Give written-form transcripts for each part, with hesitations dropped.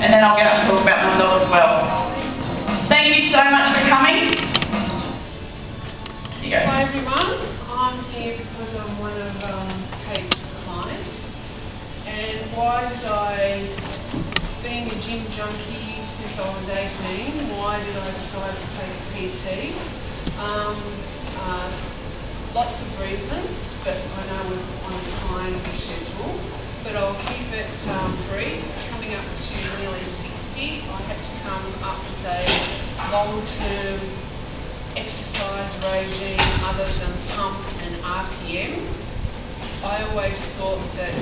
and then I'll get up and talk about myself as well. Thank you so much for coming. Here you go. Hi everyone, I'm here because I'm one of Kate's clients. And why did I, being a gym junkie since I was 18, why did I decide to take a PT? Lots of reasons, but I know we're on a time schedule, but I'll keep it brief. Coming up to nearly 60, I had to come up with a long-term exercise regime other than pump and RPM. I always thought that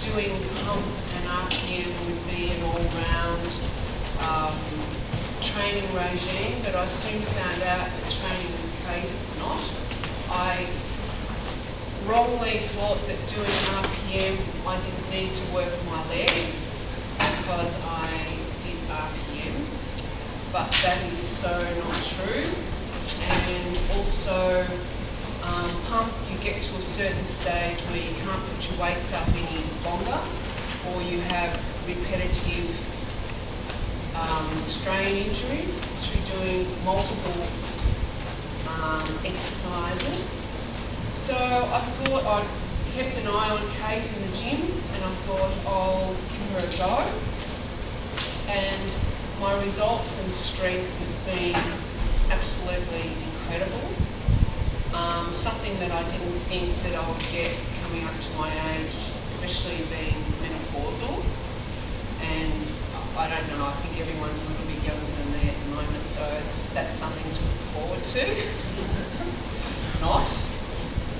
doing pump and RPM would be an all-round training regime, but I soon found out that training with Kate is not. I wrongly thought that doing RPM I didn't need to work my legs because I did RPM, but that is so not true. And also pump, you get to a certain stage where you can't put your weights up any longer, or you have repetitive strain injuries through doing multiple exercises. So I thought I'd kept an eye on Kate in the gym, and I thought I'll give her a go. And my results and strength has been absolutely incredible. Something that I didn't think that I would get coming up to my age, especially being menopausal. And I don't know, I think everyone's a little bit younger than me at the moment, so that's something to look forward to. Not.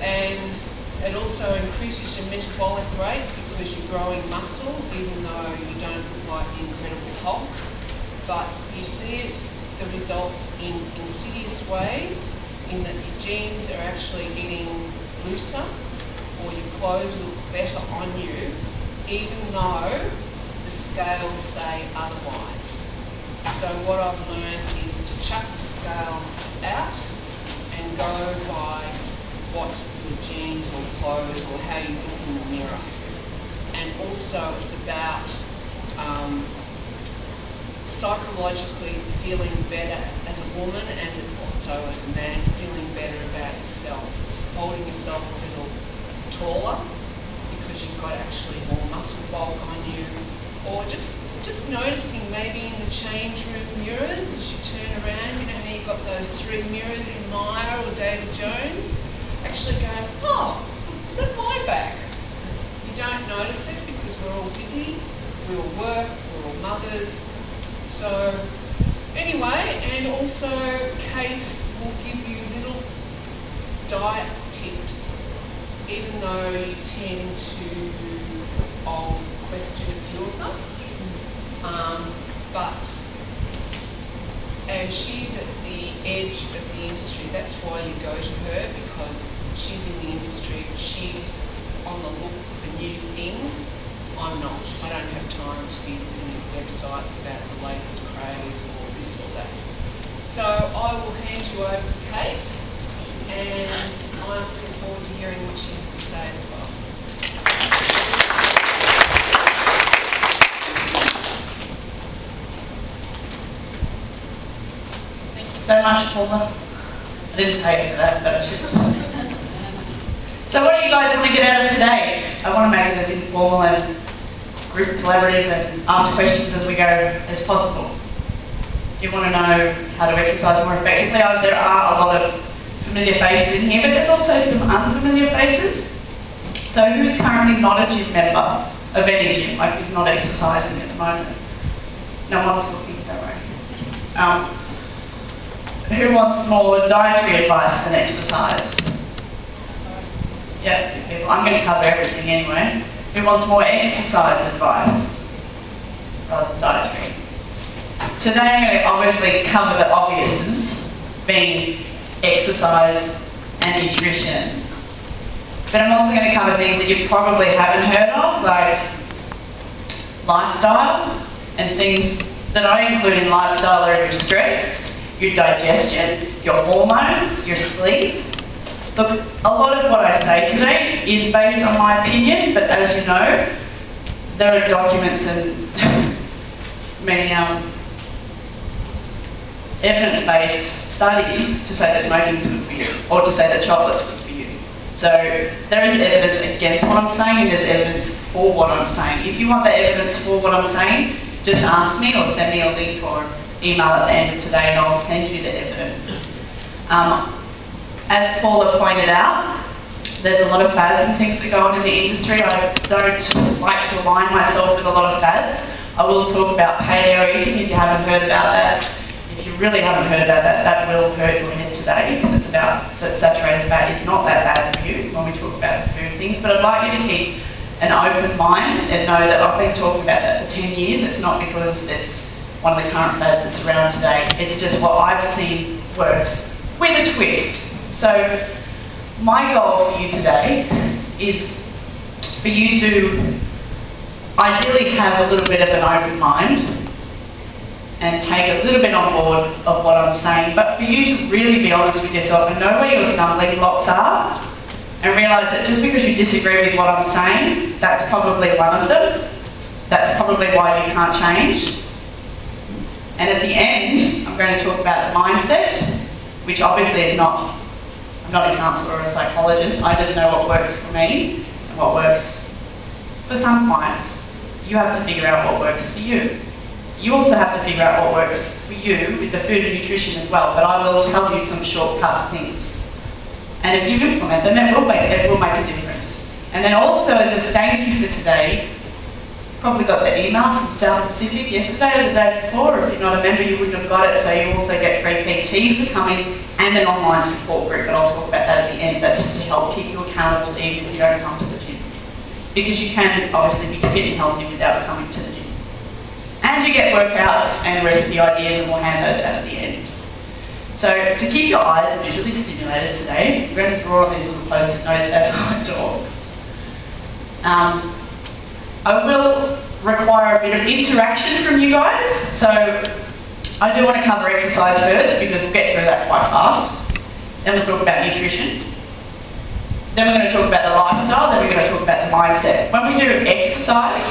And it also increases your metabolic rate because you're growing muscle, even though you don't look like the Incredible Hulk. But you see the results in insidious ways, in that your jeans are actually getting looser, or your clothes look better on you, even though the scales say otherwise. So what I've learned is to chuck the scales out and go by what your jeans or clothes or how you look in the mirror. And also it's about psychologically feeling better as a woman, and also as a man feeling better about yourself, holding yourself a little taller because you've got actually more muscle bulk on you, or just noticing maybe in the change room mirrors as you turn around, you know how you've got those 3 mirrors in Myer or David Jones, actually going, oh, is that my back? You don't notice it because we're all busy, we all work, we're all mothers. So anyway, and also Kate will give you little diet tips, even though you tend to, I'll question a few of them. And she's at the edge of the industry. That's why you go to her, because she's in the industry, she's on the look for new things. I'm not. I don't have time to be looking at websites about the latest craze or this or that. So I will hand you over to Kate, and I'm looking forward to hearing what she has to say as well. Thank you so much, Paula. I didn't pay for that, but so what do you guys want to get out of today? I want to make it as informal and group collaborative and ask questions as we go as possible. Do you want to know how to exercise more effectively? There are a lot of familiar faces in here, but there's also some unfamiliar faces. So who's currently not a gym member of any gym, like who's not exercising at the moment? No one's looking, don't worry. Who wants more dietary advice than exercise? Yeah, a few people. I'm going to cover everything anyway. Who wants more exercise advice rather than dietary? Today I'm going to obviously cover the obvious, being exercise and nutrition. But I'm also going to cover things that you probably haven't heard of, like lifestyle, and things that I include in lifestyle are your stress, your digestion, your hormones, your sleep. Look, a lot of what I say today is based on my opinion, but as you know, there are documents and many evidence-based studies to say that smoking is good for you, or to say that chocolate's good for you. So there is evidence against what I'm saying, and there's evidence for what I'm saying. If you want the evidence for what I'm saying, just ask me or send me a link or email at the end of today and I'll send you the evidence. As Paula pointed out, there's a lot of fads and things that go on in the industry. I don't like to align myself with a lot of fads. I will talk about paleo eating if you haven't heard about that. If you really haven't heard about that, that will hurt your head today, because it's about that saturated fat is not that bad for you when we talk about food things. But I'd like you to keep an open mind and know that I've been talking about that for 10 years. It's not because it's one of the current fads that's around today. It's just what I've seen works with a twist. So my goal for you today is for you to ideally have a little bit of an open mind and take a little bit on board of what I'm saying, but for you to really be honest with yourself and know where your stumbling blocks are, and realise that just because you disagree with what I'm saying, that's probably one of them. That's probably why you can't change. And at the end, I'm going to talk about the mindset, which obviously is not, I'm not a counsellor or a psychologist, I just know what works for me and what works for some clients. You have to figure out what works for you. You also have to figure out what works for you with the food and nutrition as well, but I will tell you some shortcut things. And if you implement them, it will make a difference. And then also, as a thank you for today, probably got the email from South Pacific yesterday or the day before. If you're not a member, you wouldn't have got it, so you also get free PT for coming and an online support group, but I'll talk about that at the end. That's just to help keep you accountable even if you don't come to the gym. Because you can obviously be fit and healthy without coming to the gym. And you get workouts and recipe ideas, and we'll hand those out at the end. So to keep your eyes visually stimulated today, we're going to draw on these little post-it notes as I talk. I will require a bit of interaction from you guys. So I do want to cover exercise first because we'll get through that quite fast. Then we'll talk about nutrition. Then we're going to talk about the lifestyle. Then we're going to talk about the mindset. When we do exercise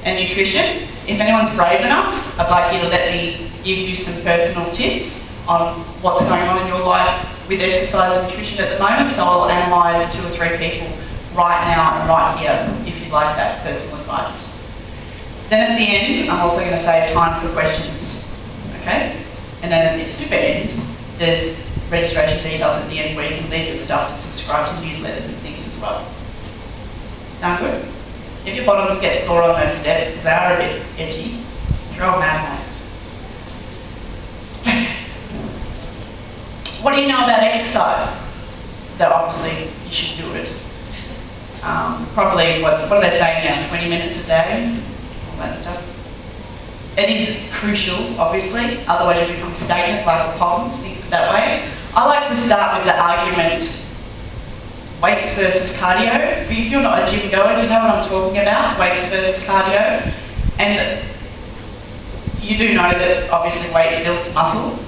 and nutrition, if anyone's brave enough, I'd like you to let me give you some personal tips on what's going on in your life with exercise and nutrition at the moment. So I'll analyse 2 or 3 people right now and right here if you'd like that personal advice. Then at the end, I'm also going to save time for questions. Okay? And then at the super end, there's registration details at the end where you can leave your stuff to subscribe to newsletters and things as well. Sound good? If your bottoms get sore on those steps, because they are a bit edgy, throw them out. What do you know about exercise? That obviously you should do it. Probably, what are they saying now, 20 minutes a day? All that stuff. It is crucial, obviously, otherwise you become stagnant like a pond, think of it that way. I like to start with the argument, weights versus cardio. If you're not a gym goer, do you know what I'm talking about? Weights versus cardio. And you do know that obviously weight builds muscle.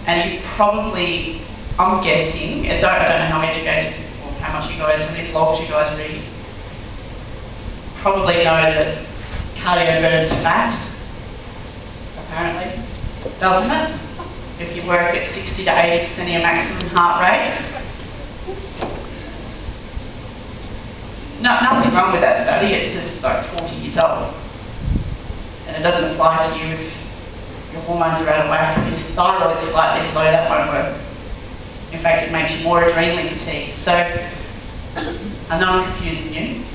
And you probably, I'm guessing, I don't know how educated or how much you guys, how many blogs you guys read, probably know that cardio burns fat, apparently, doesn't it? If you work at 60 to 80% of your maximum heart rate. No, nothing wrong with that study, it's just like 40 years old. And it doesn't apply to you if your hormones are out of whack. If your thyroid's slightly slow, that won't work. In fact, it makes you more adrenally fatigued. So, I know I'm confusing you,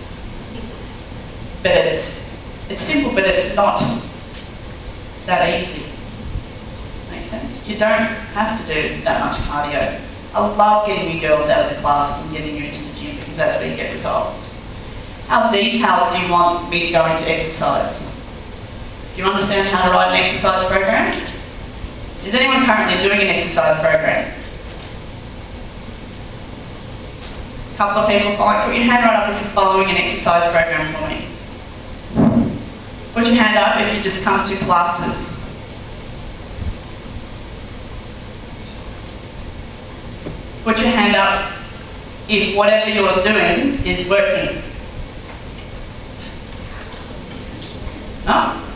but it's simple, but it's not that easy. Make sense? You don't have to do that much cardio. I love getting you girls out of the classes and getting you into the gym because that's where you get results. How detailed do you want me to go into exercise? Do you understand how to write an exercise program? Is anyone currently doing an exercise program? A couple of people following. Put your hand right up if you're following an exercise program for me. Put your hand up if you just come to classes. Put your hand up if whatever you're doing is working. No?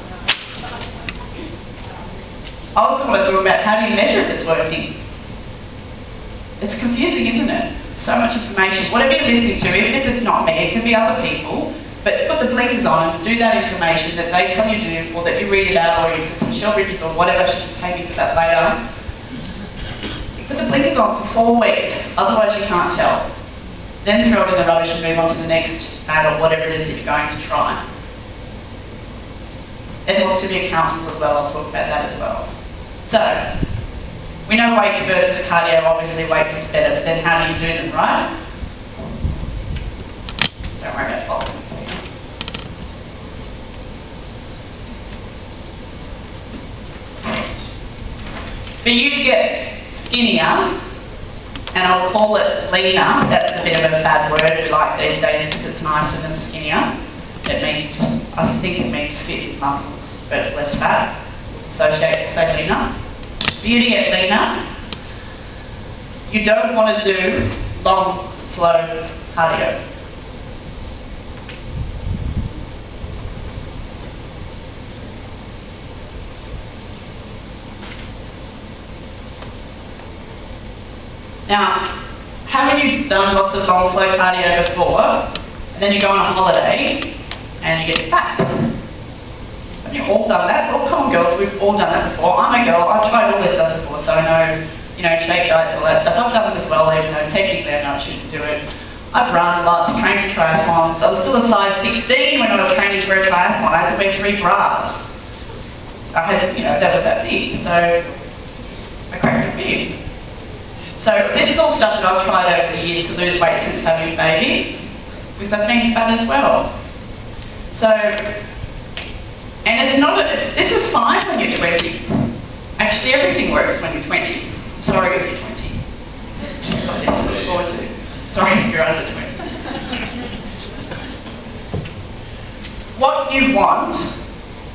I also want to talk about how do you measure if it's working. It's confusing, isn't it? So much information. Whatever you're listening to, even if it's not me, it can be other people, but put the blinkers on and do that information that they tell you to do, or that you read it out, or you put some shell bridges or whatever, she can pay me for that later. You put the blinkers on for 4 weeks, otherwise you can't tell. Then throw it in the rubbish and move on to the next ad or whatever it is that you're going to try. It helps to be accountable as well, I'll talk about that as well. So, we know weights versus cardio, obviously weights is better, but then how do you do them, right? Don't worry about following. For you to get skinnier, and I'll call it leaner, that's a bit of a bad word we like these days because it's nicer than skinnier. It means, I think it means fit muscles, but less fat. So say leaner. For you to get leaner, you don't want to do long, slow cardio. Now, haven't you done lots of long, slow cardio before, and then you go on a holiday, and you get fat? Haven't you all done that? Well, come on girls, we've all done that before. I'm a girl, I've tried all this stuff before, so I know, shake diets, all that stuff. I've done it as well, even though technically I know I shouldn't do it. I've run lots, trained for triathlons. I was still a size 16 when I was training for a triathlon. I had to wear 3 bras. I had, that was that big, so I cracked a big. So this is all stuff that I've tried over the years to lose weight since having a baby, because I've been fat as well. So, and it's not, this is fine when you're 20. Actually, everything works when you're 20. Sorry if you're 20. I've got this to look forward to. Sorry if you're under 20. What you want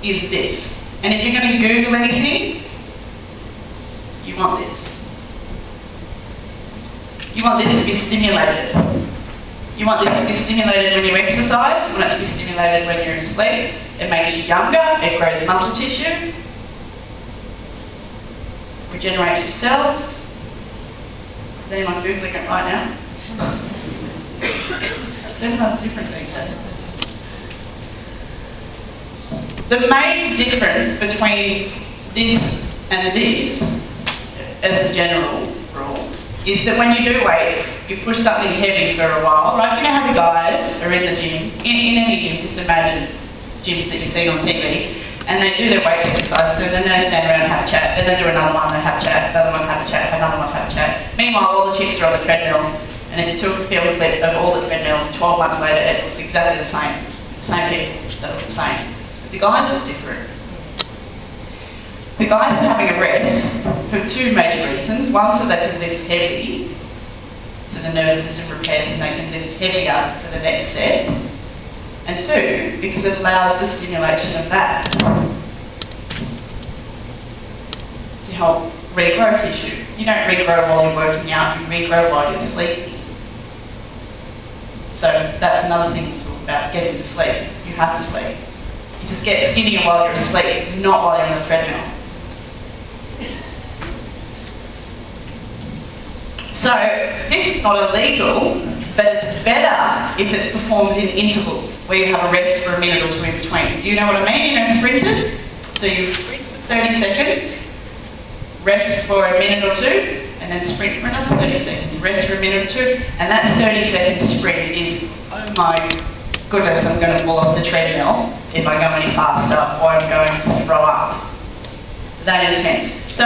is this. And if you're going to Google anything, you want this. You want this to be stimulated. You want this to be stimulated when you exercise. You want it to be stimulated when you're asleep. It makes you younger. It grows muscle tissue. Regenerates your cells. Is anyone Googling it right now? Everyone's different things. The main difference between this and this, as a general rule, is that when you do weights, you push something heavy for a while, right? You know how the guys are in the gym, in any gym, just imagine gyms that you see on TV, and they do their weight exercises, and then they stand around and have a chat, and then do another one, they have a chat, another one, have a chat, another one, have a chat. Meanwhile, all the chicks are on the treadmill, and if you took a film clip of all the treadmills 12 months later, it looks exactly the same. Same people that look the same. But the guys are different. The guys are having a rest for 2 major reasons. One, so they can lift heavy, so the nervous system repairs and they can lift heavier for the next set. And 2, because it allows the stimulation of that to help regrow tissue. You don't regrow while you're working out, you regrow while you're sleeping. So that's another thing to talk about, getting to sleep. You have to sleep. You just get skinnier while you're asleep, not while you're on the treadmill. So this is not illegal, but it's better if it's performed in intervals, where you have a rest for a minute or 2 in between. Do you know what I mean? You know sprinters? So you sprint for 30 seconds, rest for a minute or 2, and then sprint for another 30 seconds, rest for a minute or 2, and that 30-second sprint is, oh my goodness, I'm going to fall off the treadmill if I go any faster, or I'm going to throw up. That intense. So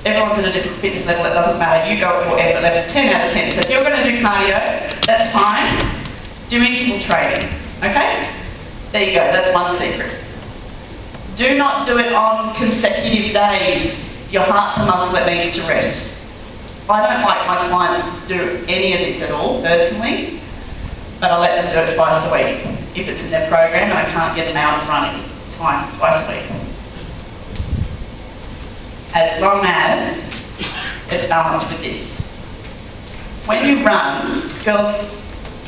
everyone's at a different fitness level, it doesn't matter, you go at your effort level, 10 out of 10. So if you're going to do cardio, that's fine. Do interval training, okay? There you go, that's one secret. Do not do it on consecutive days. Your heart's a muscle that needs to rest. I don't like my clients to do any of this at all, personally, but I let them do it twice a week. If it's in their program and I can't get them out running, it's fine, twice a week. As long as it's balanced with this. When you run, girls,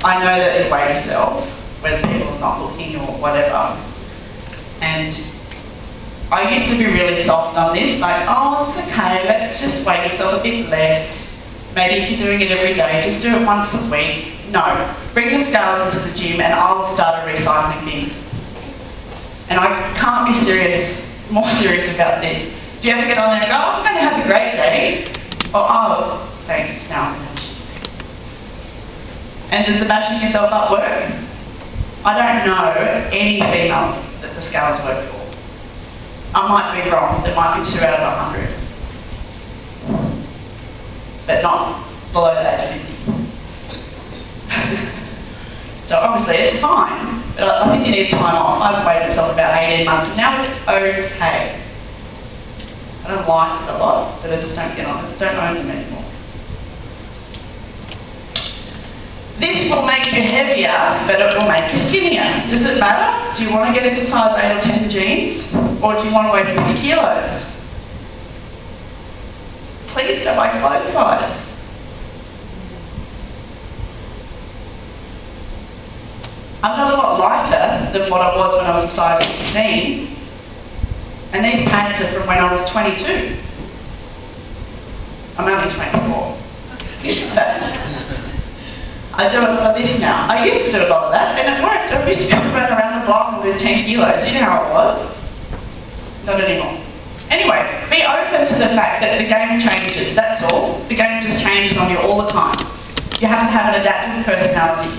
I know that you weigh yourself, whether people are not looking or whatever, and I used to be really soft on this, like, oh, it's okay, let's just weigh yourself a bit less. Maybe if you're doing it every day, just do it once a week. No, bring the scales into the gym and I'll start a recycling bin. And I can't be more serious about this. Do you ever get on there and go, oh, I'm going to have a great day? Or, oh, thanks, now I'm going to. And does the bashing yourself up work? I don't know any females that the scales work for. I might be wrong, there might be 2 out of 100. But not below the age of 50. So obviously it's fine, but I think you need time off. I've weighed myself about 18 months and now it's okay. I don't like it a lot, but I just don't get on it. I don't own them anymore. This will make you heavier, but it will make you skinnier. Does it matter? Do you want to get into size 8 or 10 jeans? Or do you want to weigh 50 kilos? Please go by clothes size. I'm not a lot lighter than what I was when I was a size 16. And these pants are from when I was 22. I'm only 24. I do a lot of this now. I used to do a lot of that, and it worked. I used to be able to run around the block with 10 kilos. You know how it was? Not anymore. Anyway, be open to the fact that the game changes, that's all. The game just changes on you all the time. You have to have an adaptable personality.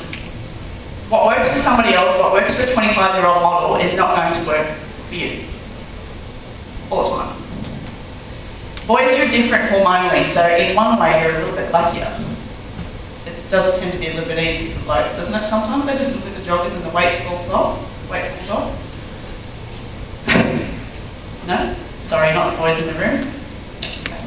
What works for somebody else, what works for a 25-year-old model is not going to work for you. All the time. Boys are different hormonally, so in one way you're a little bit luckier. It does tend to be a little bit easier for blokes, doesn't it? Sometimes they just look at the joggers and the weight falls off. Weight falls off. No? Sorry, not the boys in the room. Okay.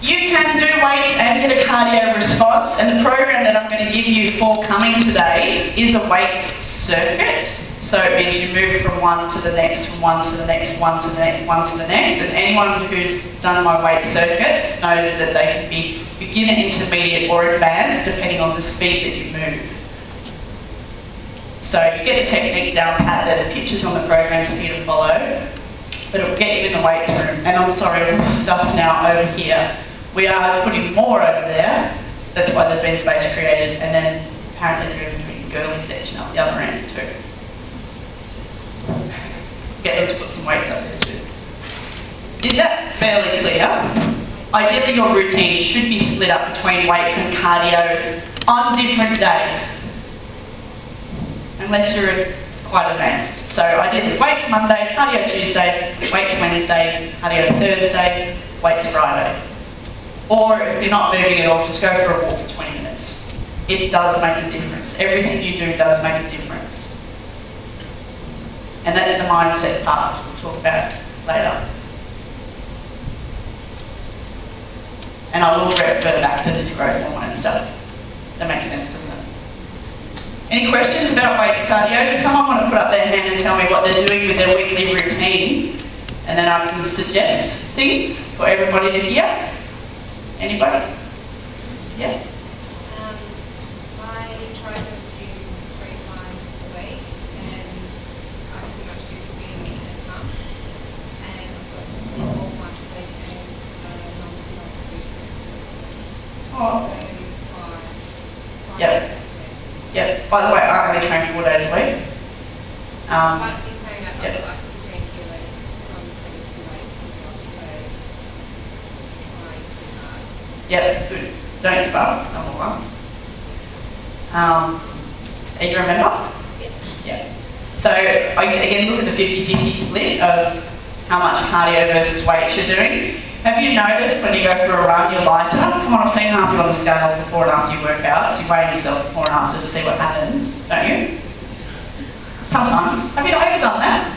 You can do weights and get a cardio response, and the program that I'm going to give you for coming today is a weight circuit. So it means you move from one to the next, from one to the next, one to the next, one to the next. And anyone who's done my weight circuits knows that they can be beginner, intermediate or advanced depending on the speed that you move. So you get the technique down pat, there's pictures on the programs for you to follow, but it will get you in the weight room. And I'm sorry, all the stuff's now over here. We are putting more over there, that's why there's been space created, and then apparently they're even doing a girly section up the other end too. Get them to put some weights up there too. Is that fairly clear? Ideally your routine should be split up between weights and cardio on different days. Unless you're quite advanced. So ideally weights Monday, cardio Tuesday, weights Wednesday, cardio Thursday, weights Friday. Or if you're not moving at all, just go for a walk for 20 minutes. It does make a difference. Everything you do does make a difference. And that's the mindset part we'll talk about later. And I will refer back to this growth hormone stuff. That makes sense, doesn't it? Any questions about weights cardio? Does someone want to put up their hand and tell me what they're doing with their weekly routine? And then I can suggest things for everybody to hear. Anybody? Yeah? I try to go to the gym 3 times a week, and I pretty much do spin and pump. And I've got all my weekends Oh. So Yep. Yep. By the way, I only train 4 days a week. I've been paying out Yep. like 15 kilos from 22 weights as well, so trying pretty hard. Yep, good. Don't give up, number one. Are you a member? Yep. Yeah. So, again, look at the 50-50 split of how much cardio versus weights you're doing. Have you noticed when you go for a run, you're lighter? Come on, I've seen half you on the scales before and after you work out, so you weigh yourself before and after to see what happens, don't you? Sometimes. Have you ever done that?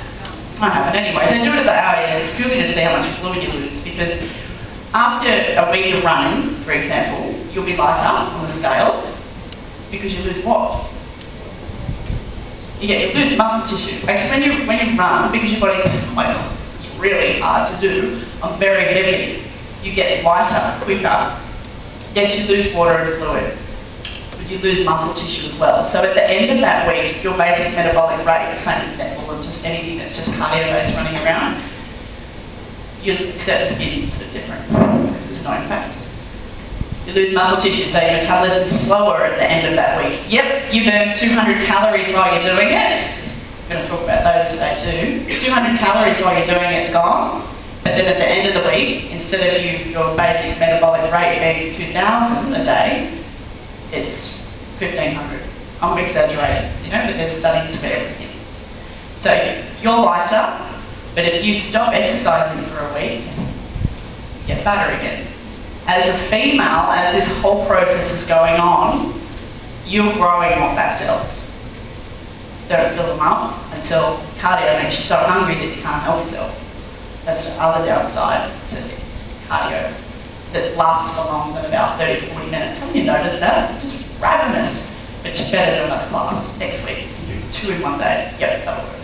I haven't anyway. They do it at the RAS. It's purely to see how much fluid you lose, because after a week of running, for example, you'll be lighter on the scales because you lose what? You lose muscle tissue. Actually, when you run, because your body goes, oh my God, it's really hard to do, I'm very heavy, you get lighter quicker. Yes, you lose water and fluid, but you lose muscle tissue as well. So at the end of that week, your basic metabolic rate, same with netball and just anything that's just cardio-based running around, you set the skin sort of different because there's no impact. You lose muscle tissue, so your metabolism is slower at the end of that week. Yep, you burn 200 calories while you're doing it. We're going to talk about those today too. 200 calories while you're doing it's gone. But then at the end of the week, instead of your basic metabolic rate being 2,000 a day, it's 1,500. I'm exaggerating, but there's studies for everything. So you're lighter, but if you stop exercising for a week, you get fatter again. As a female, as this whole process is going on, you're growing more fat cells. Don't fill them up until cardio makes you so hungry that you can't help yourself. That's the other downside to cardio that lasts for longer than about 30-40 minutes. Haven't you noticed that? Just ravenous. But you better do another class next week. You do 2 in one day. Yep, that'll work.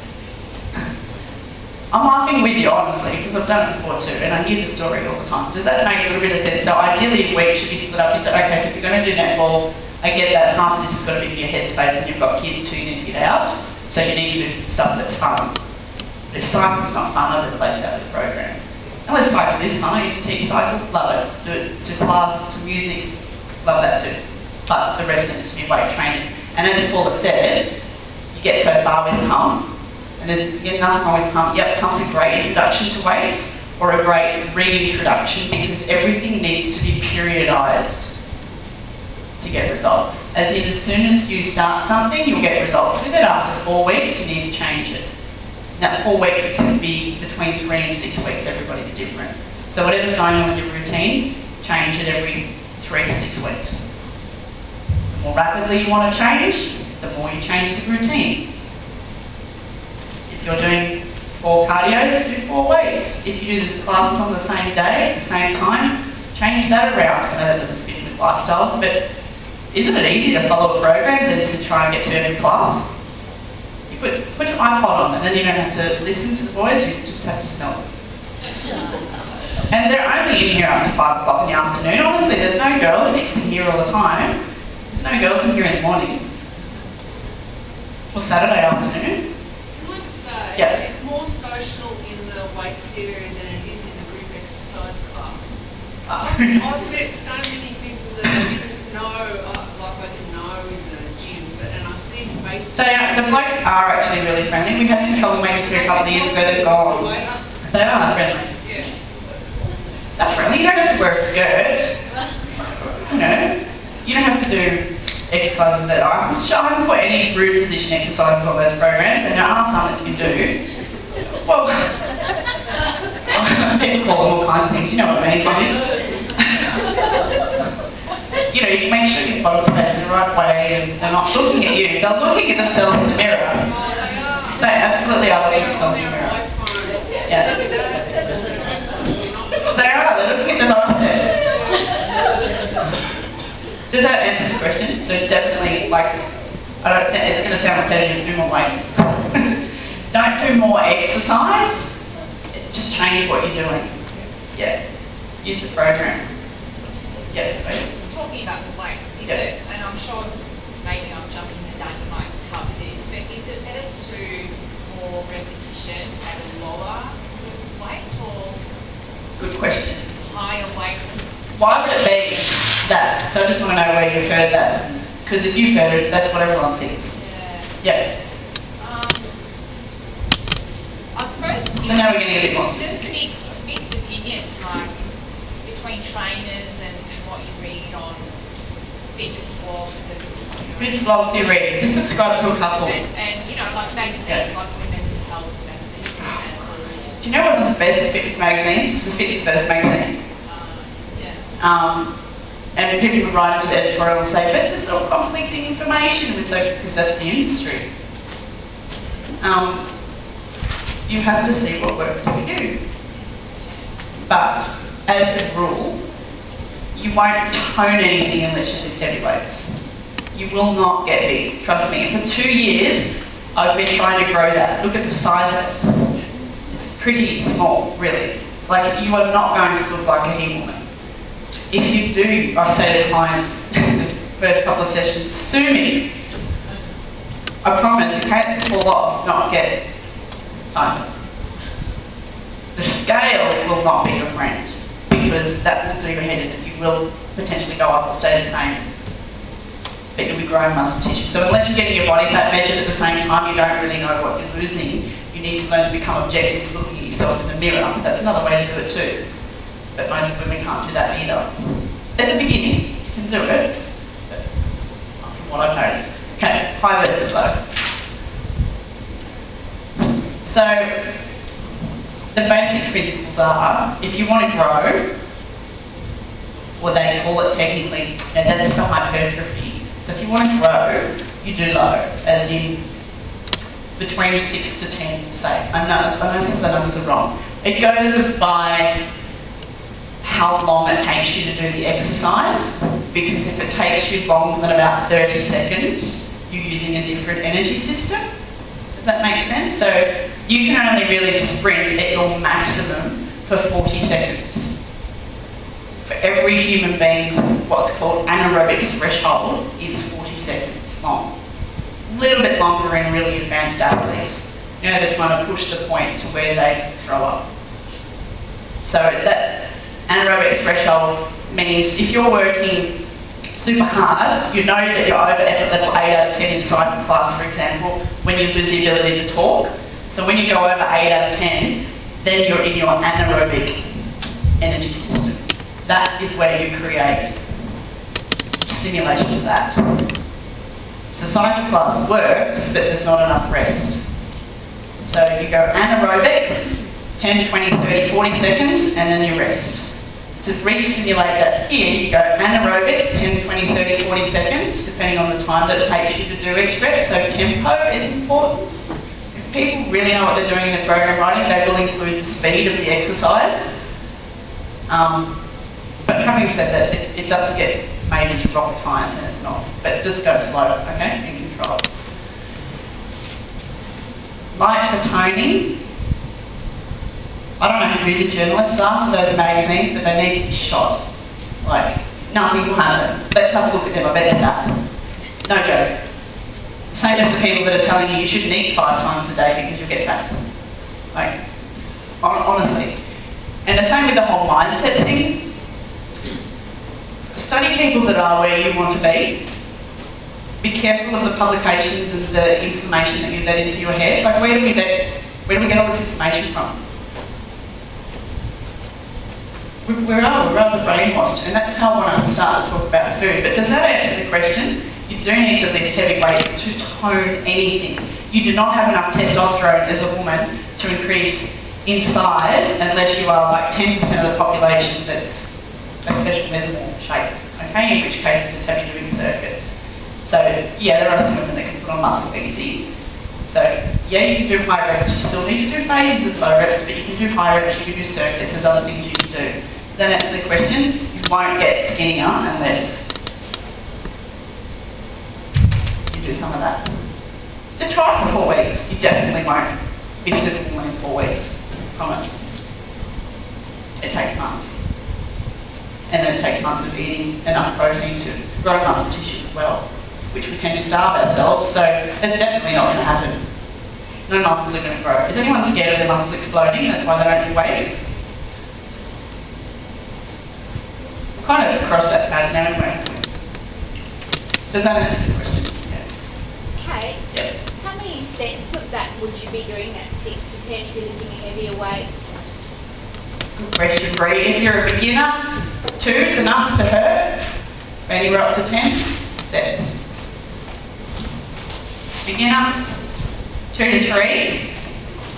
I'm laughing with you, honestly, because I've done it before too, and I hear the story all the time. Does that make a little bit of sense? So ideally, a week should be split up into, okay, so if you're going to do netball, I get that half of this has got to be for your headspace, and you've got kids too, you need to get out, so you need to do stuff that's fun. But if cycling's not fun, I'd replace that with a program. Unless cycle is fun, I used to teach cycle, love it. Do it to class, to music, love that too. But the rest is your weight training. And as Paula said, you get so far with pump, and then you get another one with pump. Yep, pump's a great introduction to weights, or a great reintroduction, because everything needs to be periodised to get results. As in, as soon as you start something, you'll get results with it. After 4 weeks, you need to change it. Now, 4 weeks can be between 3 and 6 weeks. Everybody's different. So whatever's going on with your routine, change it every 3 to 6 weeks. The more rapidly you want to change, the more you change the routine. If you're doing 4 cardios, do 4 weights. If you do the classes on the same day, at the same time, change that around. I know that doesn't fit with lifestyles, but isn't it easy to follow a program than to try and get to every class? You put your iPod on, and then you don't have to listen to the boys, you just have to smell them. And they're only in here after 5 o'clock in the afternoon. Honestly, there's no girls mixing here all the time. There's no girls in here in the morning. Or Saturday afternoon. Can I just say, Yeah. it's more social in the weights area than it is in the group exercise club. I've met so many people that I didn't know, I didn't know in the gym, and I see faces. The blokes are actually really friendly. We had some troublemakers here a couple of years ago that gone. They are friendly. Yeah. They're friendly. You don't have to wear a skirt. You don't have to do exercises that I haven't put any group position exercises on those programs, and there are some that you can do. Well, people call them all kinds of things, you know what I mean, you can make sure your body's facing the right way and they're not looking at you, they're looking at themselves in the mirror. Oh, they are. They absolutely are looking at themselves in the mirror. Yeah. They're looking at themselves. Does that answer the question? So definitely, it's going to sound repetitive, do more weights. Don't do more exercise, just change what you're doing. Yeah, use the program. Yeah, sorry. Talking about the weight, and I'm sure maybe I'm jumping the gun, you might cover this, but is it better to do more repetition at a lower sort of weight or Good question. higher weight? Why would it be that? So I just want to know where you've heard that. Because if you've heard it, that's what everyone thinks. Yeah. Yeah. I suppose So now we're getting a bit more just specific. mixed opinions, like between trainers and what you read on fitness blogs and Which blogs do you read? Just subscribe to a couple. and like magazines Yeah. like Women's Health magazines. Do you know one of the best fitness magazines? It's the Fitness First magazine. Yeah. And people would write into the editorial and say, but there's all conflicting information, because that's the industry. You have to see what works for you. But as a rule, you won't tone anything unless you lift heavy weights. You will not get big, trust me. For 2 years, I've been trying to grow that. Look at the size of it. It's pretty small, really. Like, you are not going to look like a he woman. If you do, I say to clients, the first couple of sessions, sue me. I promise, your pants will fall off, not get tighter. scale will not be your friend, because that will do your head in, and you will potentially go up or stay the same. But you'll be growing muscle tissue. So unless you're getting your body fat measured at the same time, you don't really know what you're losing. You need to learn to become objective, looking at yourself in the mirror. That's another way to do it too. But most women can't do that either. At the beginning, you can do it, but not from what I've noticed. Okay, high versus low. So, the basic principles are, if you want to grow, or they call it technically, and that's the hypertrophy. So if you want to grow, you do low, as in between 6 to 10, say. I know some of the numbers are wrong. It goes by how long it takes you to do the exercise, because if it takes you longer than about 30 seconds, you're using a different energy system. Does that make sense? So you can only really sprint at your maximum for 40 seconds. For every human being's what's called anaerobic threshold is 40 seconds long. A little bit longer in really advanced athletes. You know, they're trying to push the point to where they throw up. So that anaerobic threshold means if you're working super hard, you know that you're over effort level 8 out of 10 in cycle class, for example, when you lose the ability to talk. So when you go over 8 out of 10, then you're in your anaerobic energy system. That is where you create stimulation of that. So cycle class works, but there's not enough rest. So you go anaerobic, 10, 20, 30, 40 seconds, and then you rest. To re-stimulate that here, you go anaerobic, 10, 20, 30, 40 seconds, depending on the time that it takes you to do each rep. So tempo is important. If people really know what they're doing in their program writing, they will include the speed of the exercise. But having said that, it does get made into rocket science, and it's not. But just go slow, okay, and control. Light for toning. I don't know who the journalists are for those magazines, but they need to be shot. Like, nothing will happen. Let's have a look at them, I bet they're that. No joke. Same as the people that are telling you you shouldn't eat 5 times a day because you'll get fat. Like, honestly. And the same with the whole mindset thing. Study people that are where you want to be. Be careful of the publications and the information that you let into your head. Like, where do we get all this information from? We're rather brainwashed, and that's how I want to start to talk about food. But does that answer the question? You do need to lift heavy weights to tone anything. You do not have enough testosterone as a woman to increase in size unless you are like 10% of the population that's a special mesomorph shape. Okay, in which case you just have you doing circuits. So yeah, there are some women that can put on muscle easy. So yeah, you can do high reps. You still need to do phases of low reps, but you can do high reps. You can do circuits. There's other things you can do. Then answer the question, you won't get skinnier unless you do some of that. Just try it for 4 weeks. You definitely won't be super woman in 4 weeks. Promise. It takes months. And then it takes months of eating enough protein to grow muscle tissue as well, which we tend to starve ourselves, so that's definitely not going to happen. No muscles are going to grow. Is anyone scared of their muscles exploding? That's why they don't do weights. Kind of across that pad now anyway. Does that answer the question? Yeah. Kate, Yeah. how many sets of that would you be doing at 6 to 10 if you're lifting heavier weights? Good question, Bree. If you're a beginner, 2 is enough to hurt. When you're up to 10 sets. Beginner, 2 to 3.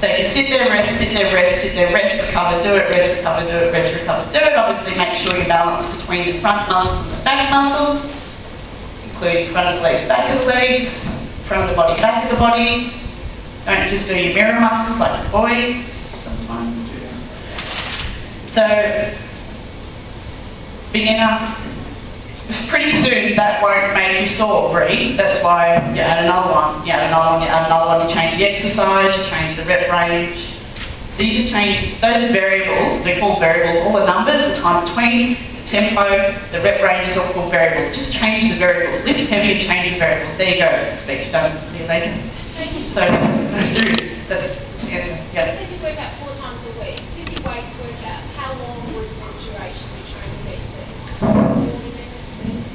So you sit there, rest, sit there, rest, sit there, rest, recover, do it, rest, recover, do it, rest, recover, do it. Obviously make sure you balance between the front muscles and the back muscles, including front of the legs, back of the legs, front of the body, back of the body. Don't just do your mirror muscles like the boys sometimes do. So, beginner, pretty soon that won't make you sore, Bree. That's why you add another one, you add another one, you add another one, you change the exercise, you change the rep range. So you just change those variables, they're called variables, all the numbers, the time between, the tempo, the rep range is all called variables. Just change the variables, lift heavy and change the variables. There you go, speech done, see you later. So, no, serious, that's the answer, yeah. You said you work out 4 times a week. 50 weights work out how long would the duration of training be? 40 minutes, 30 minutes?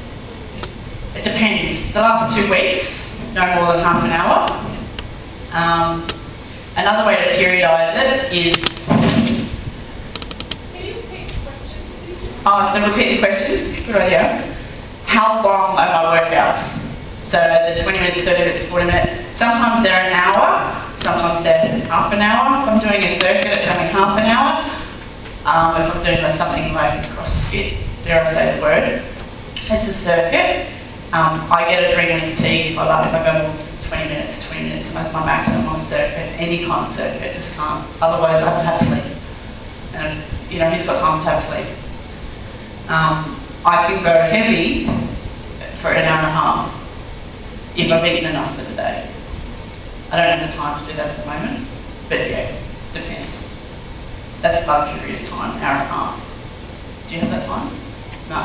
It depends. The last 2 weeks, no more than half an hour. Another way to periodise it is... Can you repeat the question, please? Oh, then repeat the questions. Good idea. How long are my workouts? So the 20 minutes, 30 minutes, 40 minutes. Sometimes they're an hour. Sometimes they're half an hour. If I'm doing a circuit, it's only half an hour. If I'm doing something like CrossFit, dare I say the word, it's a circuit. I get adrenaline fatigue if I go more than 20 minutes. 20 minutes, that's my maximum on a circuit. Any kind of circuit, just can't. Otherwise, I have to have sleep. And you know, who's got time to have sleep? I can go heavy for an hour and a half if I've eaten enough for the day. I don't have the time to do that at the moment, but yeah, depends. That's luxurious time, hour and a half. Do you have that time? No.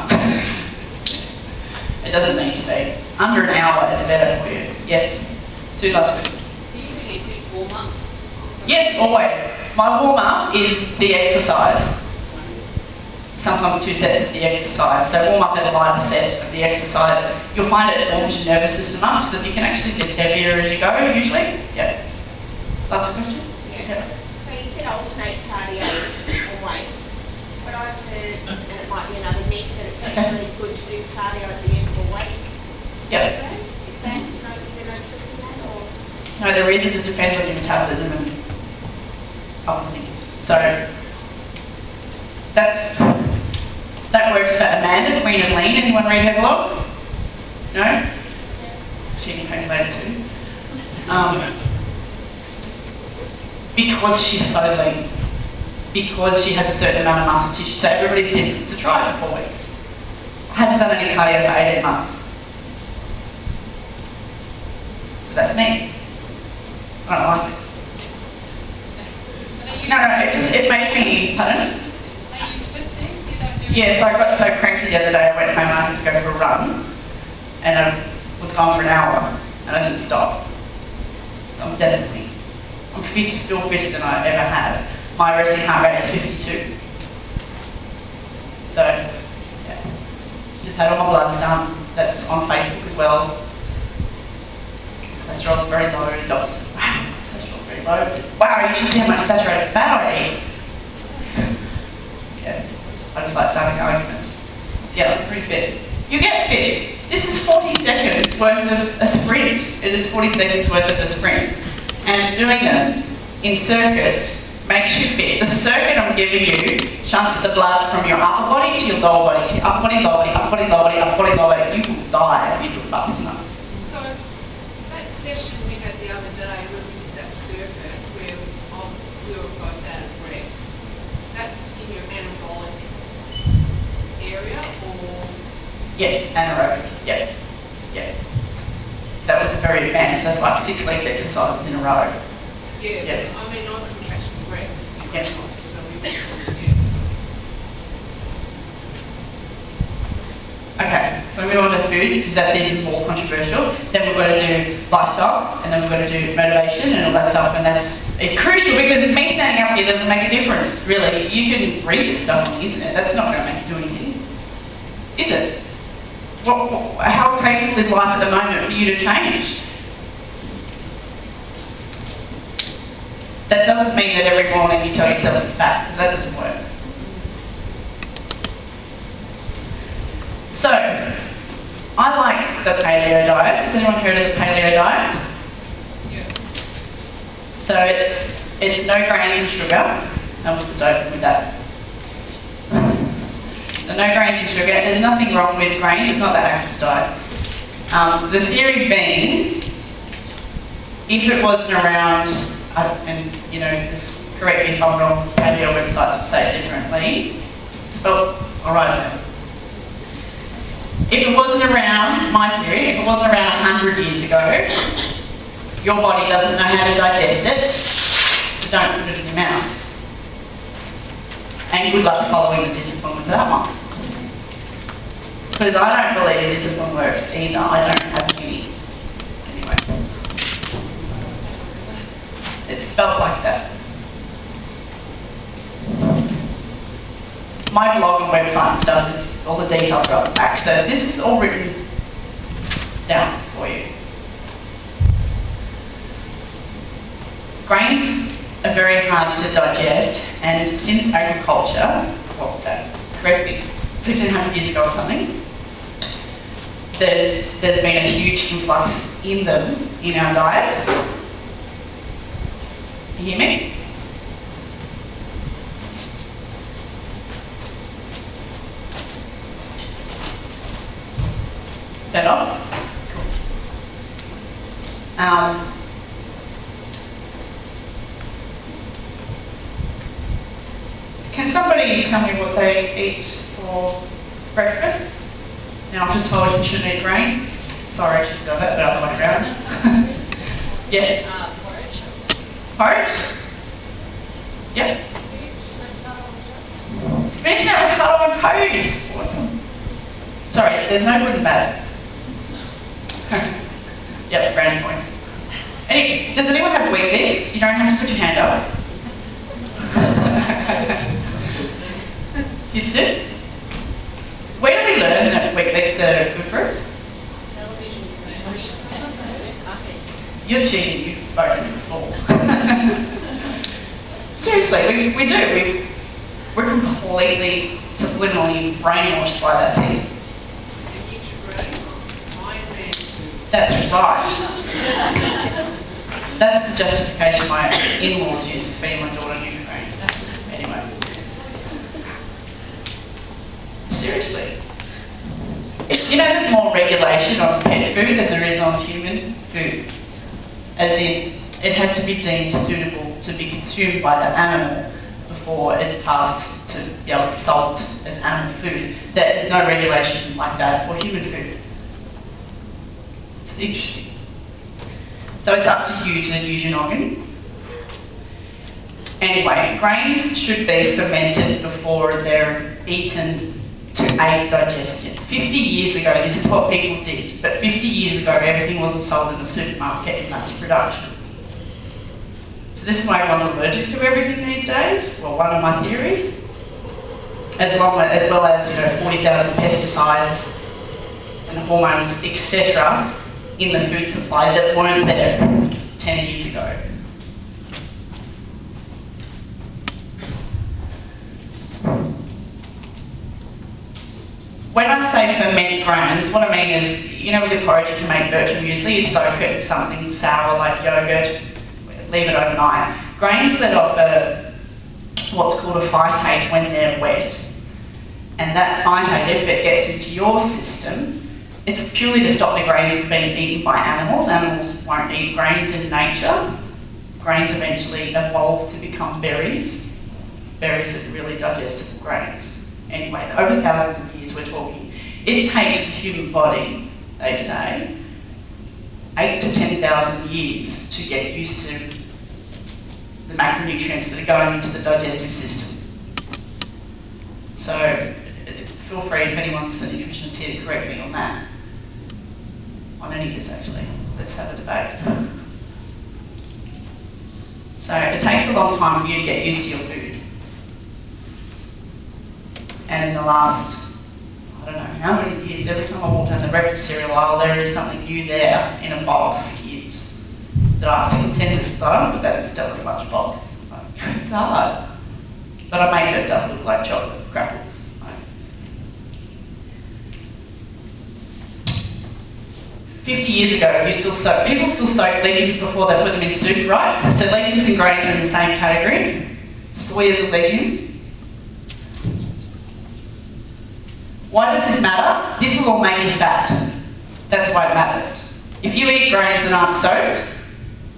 It doesn't need to be. Under an hour is better for you. Yes. 2 last good. Do you usually do warm-up? Yes, always. My warm-up is the exercise. Sometimes 2 sets of the exercise. So warm up at a lighter set of the exercise. You'll find it warms your nervous system up so that you can actually get heavier as you go usually. Yeah. Last question? Yeah. So you said alternate cardio or weight. But I've heard, and it might be another myth, that it's actually good to do cardio at the end of a weight. Yep. Is there no truth in that, or? No, there is. It just depends on your metabolism and other things. So that works for Amanda, Queen of Lean. Anyone read her blog? No? She can pay me later too. Because she's so lean. Because she has a certain amount of muscle tissue. So everybody's different. So try it for 4 weeks. I haven't done any cardio for 18 months. But that's me. I don't like it. No, it made me, pardon? Are you fit things? You don't do Yeah, so I got so cranky the other day, I went home and I had to go for a run, and I was gone for an hour, and I didn't stop. So I'm still fitter than I ever have. My resting heart rate is 52. So, yeah. Just had all my bloods done. That's on Facebook as well. Cholesterol's very low. Wow, cholesterol's very low. Wow, you should see how much saturated fat I eat. Yeah. I just like starting arguments. Yeah, I'm pretty fit. You get fit. This is 40 seconds worth of a sprint. It is 40 seconds worth of a sprint. And doing them in circuits makes you fit. The circuit I'm giving you shunts the blood from your upper body to your lower body, to your upper body, lower body, upper body, lower body, upper body, lower body. You will die if you do fast enough. So, that session we had the other day when we did that circuit where we were both out of breath, that's in your anabolic area or? Yes, anaerobic. Yeah. Yeah. That was very advanced. That's like 6 leg exercises in a row. Yeah, Yeah. I mean, I can catch my breath. Yeah. So we, yeah. Okay, when we move on to food, because that's even more controversial, then we've got to do lifestyle, and then we've got to do motivation and all that stuff, and that's crucial because it's me standing up here doesn't make a difference, really. You can read this stuff on the internet, that's not going to make you do anything, is it? How painful is life at the moment for you to change? That doesn't mean that every morning you tell yourself you're fat, because that doesn't work. So, I like the paleo diet. Has anyone heard of the paleo diet? Yeah. So it's no grains and sugar. I was just open with that. So no grains and sugar. There's nothing wrong with grains. It's not that Atkins diet. The theory being, if it wasn't around, and you know, just correct me if I'm wrong, paleo websites will say it differently. So, alright then. If it wasn't around, my theory, if it wasn't around 100 years ago, your body doesn't know how to digest it, so don't put it in your mouth. And good luck following the discipline with that one. Because I don't believe discipline works either. I don't have any. Anyway. It's spelled like that. my blog and website and stuff, is all the details are at the back. So this is all written down for you. Grains are very hard to digest, and since agriculture, what was that? Correct me, 1500 years ago or something, there's been a huge influx in them in our diet. You hear me? Is that on? Cool. Can somebody tell me what they eat for breakfast? Now, I've just told you you shouldn't eat grains. Sorry, I should have done that, but other way around. Yes. Porridge. Porridge? Yes. Spinach and avocado on toast. Awesome. Sorry, there's no good and bad. Yep, brownie points. Anyway, does anyone have Weet-Bix? You don't have to put your hand up. You do? Where do we learn that Weet-Bix are good for us? Television. You're cheating, you've spoken before. Seriously, we do. We're completely subliminally brainwashed by that thing. That's right. That's the justification my in-laws use for feeding my daughter Nutrigrain. Anyway. Seriously. You know there's more regulation on pet food than there is on human food. As in, it has to be deemed suitable to be consumed by the animal before it's passed to be able to be sold as animal food. There's no regulation like that for human food. It's interesting. So it's up to you to use your noggin. Anyway, grains should be fermented before they're eaten to aid digestion. 50 years ago, this is what people did, but 50 years ago, everything wasn't sold in the supermarket in mass production. So this is why everyone's allergic to everything these days. Well, one of my theories. As well as 40,000 pesticides and hormones, etc., in the food supply that weren't there 10 years ago. When I say ferment grains, what I mean is, with your porridge, if you make birch muesli, you soak it in something sour like yogurt, leave it overnight. Grains let off what's called a phytate when they're wet. And that phytate, if it gets into your system, it's purely to stop the grains from being eaten by animals. Animals won't eat grains in nature. Grains eventually evolve to become berries. Berries are really digestible grains. Anyway, over thousands of years we're talking. It takes the human body, they say, 8 to 10,000 years to get used to the macronutrients that are going into the digestive system. So feel free if anyone's an nutritionist here to correct me on that. On any of this actually. Let's have a debate. So it takes a long time for you to get used to your food. And in the last, I don't know how many years, every time I walk down the breakfast cereal aisle, there is something new there in a box for kids that I have to contend with, but that still a lunch box. It's hard. But I make that stuff look like chocolate crackers. 50 years ago, people still soak legumes before they put them in soup, right? So legumes and grains are in the same category. Soy is a legume. Why does this matter? This will all make you fat. That's why it matters. If you eat grains that aren't soaked,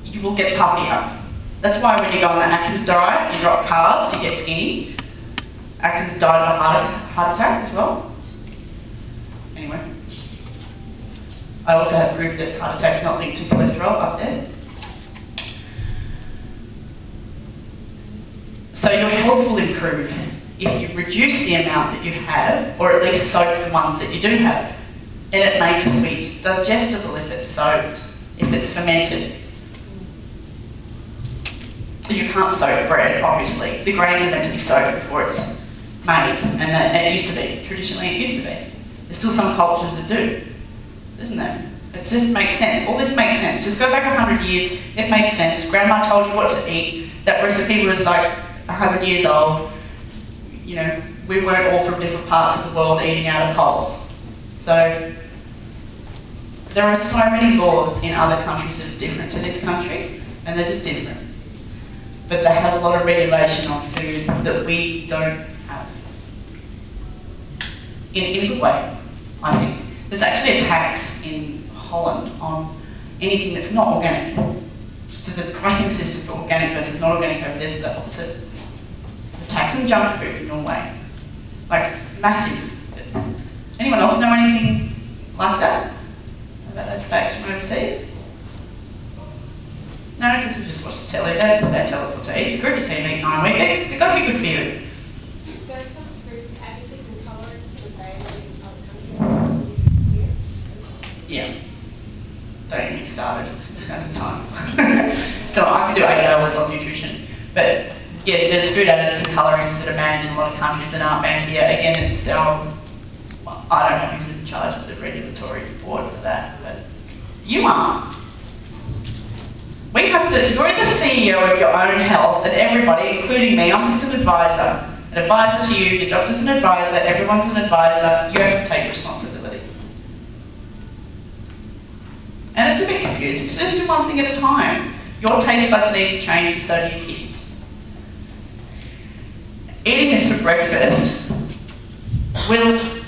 you will get puffier. That's why when you go on the Atkins diet, you drop carbs to get skinny. Atkins died of a heart attack as well. Anyway. I also have proof that heart attack's not linked to cholesterol up there. So your health will improve if you reduce the amount that you have, or at least soak the ones that you do have. And it makes wheat digestible if it's soaked, if it's fermented. So you can't soak bread, obviously. The grains are meant to be soaked before it's made, and that it used to be. Traditionally, it used to be. There's still some cultures that do, isn't there? It just makes sense. All this makes sense. Just go back 100 years, it makes sense. Grandma told you what to eat. That recipe was like 100 years old. You know, we weren't all from different parts of the world eating out of poles. So, there are so many laws in other countries that are different to this country, and they're just different. But they have a lot of regulation on food that we don't have. In a good way, I think. There's actually a tax in Holland on anything that's not organic. So the pricing system for organic versus not organic over there is the opposite. The tax on junk food in Norway, like massive. Anyone else know anything like that? About those facts from overseas? No, because we just watch the telly. They tell us what to eat. Group of TV 9 weeks. It's got to be good for you. There's some fruit additives and colourants that they in other countries here. Yeah. Don't get me started. That's the time. So I could do 8 hours on nutrition. But yes, there's food additives and colourings that are banned in a lot of countries that aren't banned here. Again, it's I don't know who's in charge of the regulatory board for that, but you are. We have to, you're the CEO of your own health, and everybody, including me, I'm just an advisor. An advisor to you, your doctor's an advisor, everyone's an advisor, you have to take responsibility. And it's a bit confusing, it's just do one thing at a time. Your taste buds need to change, and so do your kids. Eating this for breakfast will, wheat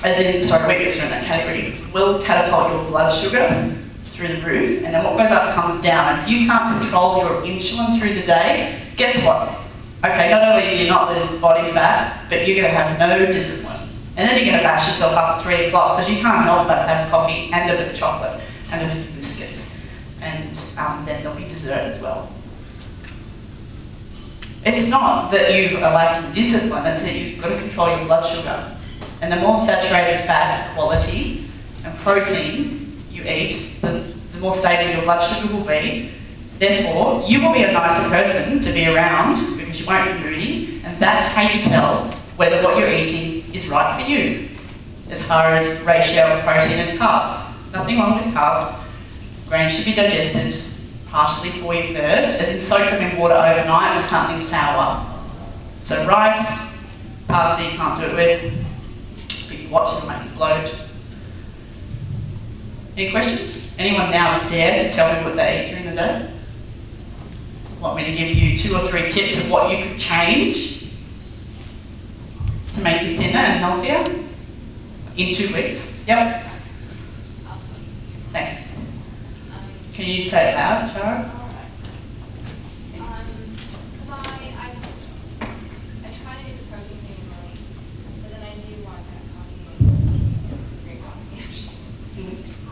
bix are in that category, will catapult your blood sugar through the roof, and then what goes up comes down. If you can't control your insulin through the day, guess what? Okay, not only do you not lose body fat, but you're going to have no discipline. And then you're going to bash yourself up at 3 o'clock because you can't help but have coffee and a bit of chocolate and a few biscuits. And then there'll be dessert as well. It's not that you are lacking discipline, it's that you've got to control your blood sugar. And the more saturated fat quality and protein you eat, the more stable your blood sugar will be. Therefore, you will be a nicer person to be around because you won't be moody, and that's how you tell whether what you're eating is right for you, as far as ratio of protein and carbs. Nothing wrong with carbs. Grains should be digested partially for you first, as in soak them in water overnight with something sour. So rice, pasta you can't do it with. If you watch it, it'll make you bloat. Any questions? Anyone now dare to tell me what they eat during the day? Want me to give you 2 or 3 tips of what you could change to make you thinner and healthier in 2 weeks? Yep. Thanks. Can you say it loud, Chara? I try to do the protein thing in the morning, but then I do want that coffee and great coffee actually.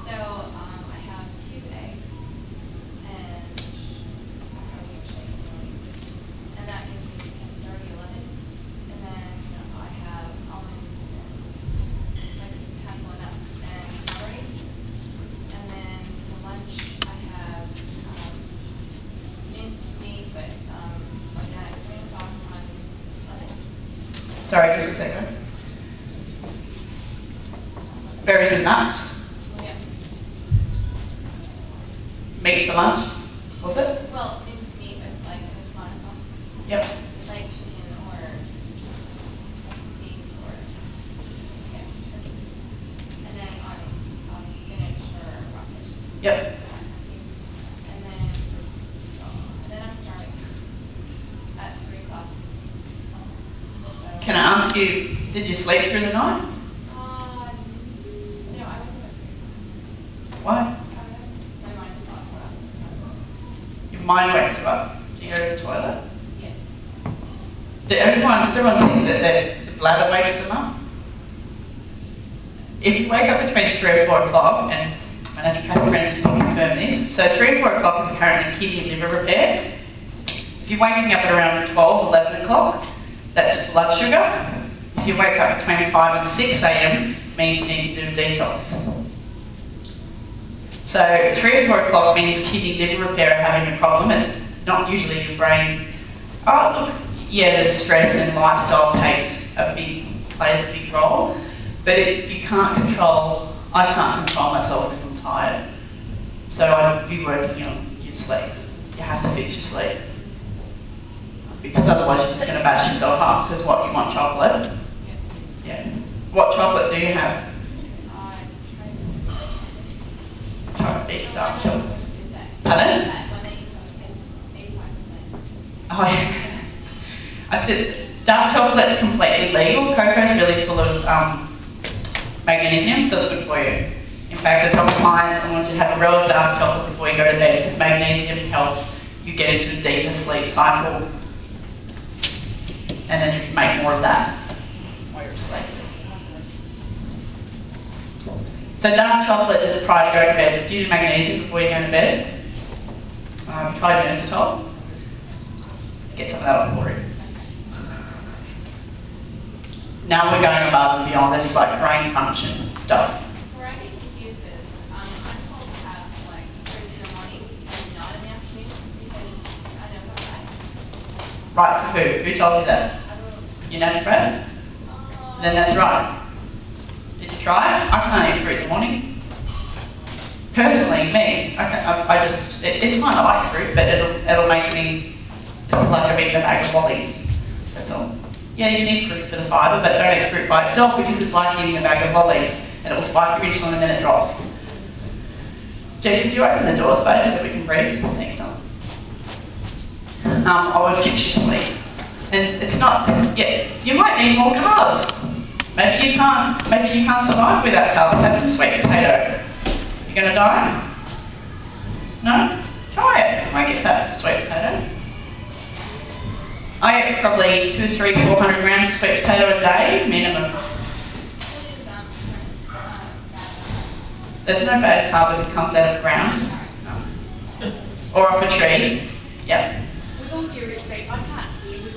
So I have 2 eggs and a protein shake in the morning, and that gives me 10:30, 11, and then I have almonds and like hazelnut and calories, and then for lunch I have minced meat with organic tomato sauce on lettuce. Sorry, just a second. Berries and nuts. Yeah. Meat for lunch, was it? Well, minced meat with like a tomato sauce. Yep. Like chicken or beef or yeah, turkey. And then on spinach or rockfish. Yep. And then I'm starting at 3 o'clock. Can I ask you, did you sleep through the night? No, I wasn't at 3 o'clock. Why? My mind was not for us. Your mind wakes you up. Do you go to the toilet? Yes. Does everyone think that the bladder wakes them up? If you wake up between 3 or 4 o'clock, and my naturopathic friends will confirm this, so 3 or 4 o'clock is apparently kidney and liver repair. If you're waking up at around 12, 11 o'clock, that's blood sugar. If you wake up between 5 and 6 a.m, means you need to do a detox. So 3 or 4 o'clock means kidney liver repair are having a problem. It's not usually your brain. Oh look, yeah, the stress and lifestyle takes plays a big role. But you can't control, I can't control myself if I'm tired. So I'd be working on your sleep. You have to fix your sleep. Because otherwise you're just going to bash yourself up, because what, you want chocolate? Yeah. What chocolate do you have? Chocolate, dark chocolate. Pardon? Oh, yeah. I said dark chocolate's completely legal. Cocoa's really full of magnesium, so it's good for you. In fact, I tell my clients I want you to have a real dark chocolate before you go to bed, because magnesium helps you get into a deeper sleep cycle. And then you can make more of that while you're asleep. So dark chocolate is prior to going to bed. Do you do magnesium before you go to bed? Try inositol. Get some of that on board. Now we're going above and beyond this, like brain function stuff. Where I get confused is, I'm told to have like fruit in the morning and not in the afternoon because I know about that. Right, for who? Who told you that? I don't know. Your naturopath? Then that's right. Did you try it? I can't eat fruit in the morning. Personally, me, I just, it's fine, I like fruit, but it'll make me, it's like I'm eating a bag of lollies, that's all. Yeah, you need fruit for the fibre, but don't eat fruit by itself because it's like eating a bag of lollies and it will spike your insulin and then it drops. Jay, could you open the doors, babe, so we can breathe next time? I would fix your sleep. And it's not, yeah, you might need more carbs. Maybe you can't survive without carbs. Have some sweet potato. You gonna die? No? Try it. You won't get fat from sweet potato. I eat probably 200, 300, 400 grams of sweet potato a day, minimum. There's no bad carb if it comes out of the ground. No. Or off a tree. Yeah. With all due respect, I can't hear with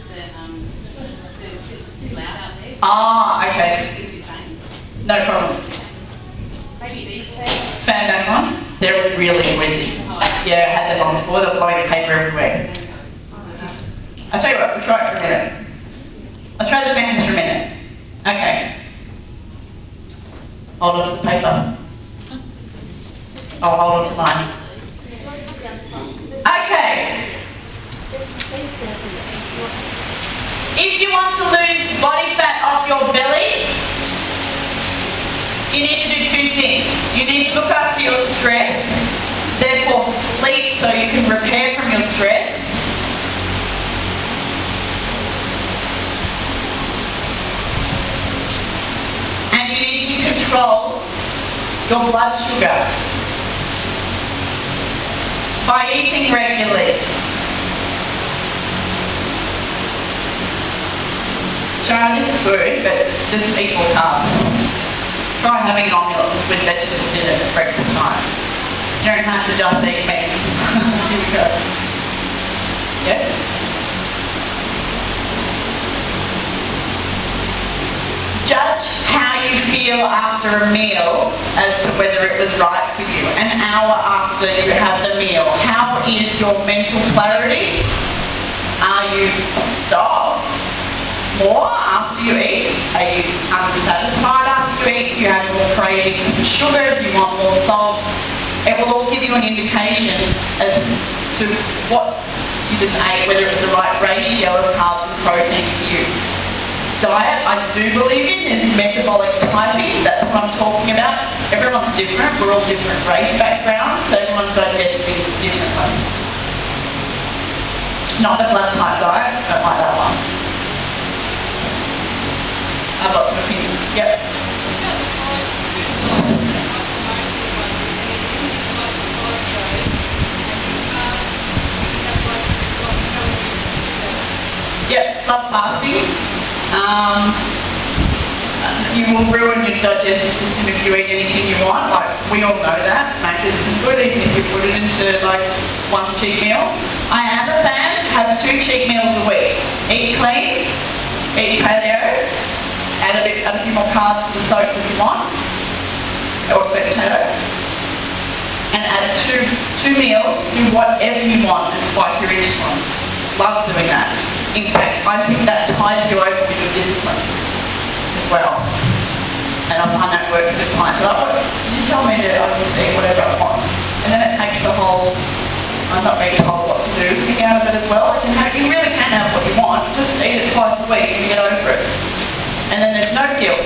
it's too loud out there. Ah, okay. It's your phone. No problem. Maybe these days. Fan back on. They're really noisy. Yeah, I had them on before. They're blowing paper everywhere. I'll tell you what, we'll try it for a minute. I'll try the fans for a minute. Okay. Hold on to the paper. I'll hold on to mine. Okay. If you want to lose body fat off your belly, you need to do two things. You need to look after your stress, therefore sleep so you can repair from your stress. And you need to control your blood sugar by eating regularly. Sharon, this is good, but doesn't equal carbs. Try having an omelette with vegetables in it at breakfast time. You don't have to just eat meat. Here we go. Yeah? Judge how you feel after a meal as to whether it was right for you. An hour after you have the meal, how is your mental clarity? Are you dull? More after you eat? Are you unsatisfied after you eat? Do you have more cravings for sugar? Do you want more salt? It will all give you an indication as to what you just ate, whether it's the right ratio of carbs and protein for you. Diet, I do believe in, is metabolic typing. That's what I'm talking about. Everyone's different. We're all different race backgrounds, so everyone digests things differently. Not the blood type diet. Don't like that one. I've got some opinions. Yep. Yep, love fasting. You will ruin your digestive system if you eat anything you want. Like, we all know that. Macca's isn't good even if you put it into like one cheat meal. I am a fan. Have 2 cheat meals a week. Eat clean. Eat paleo. Add a few more carbs to the soap if you want. Or sweet potato. And add two meals. Do whatever you want and spike your insulin. Love doing that. In fact, I think that ties you over with your discipline. as well. And I find that works with clients. Like, what, you tell me that I just eat whatever I want. And then it takes the whole, I'm not being told what to do thing out of it as well. You really can have what you want, just eat it twice a week and get over it. And then there's no guilt.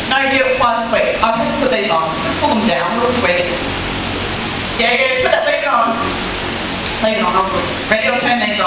No guilt twice a week. I've had to put these on, just pull them down, real sweet. Yeah, put that, leave it on. Leave it on, I'm good. Ready, I'll turn these off.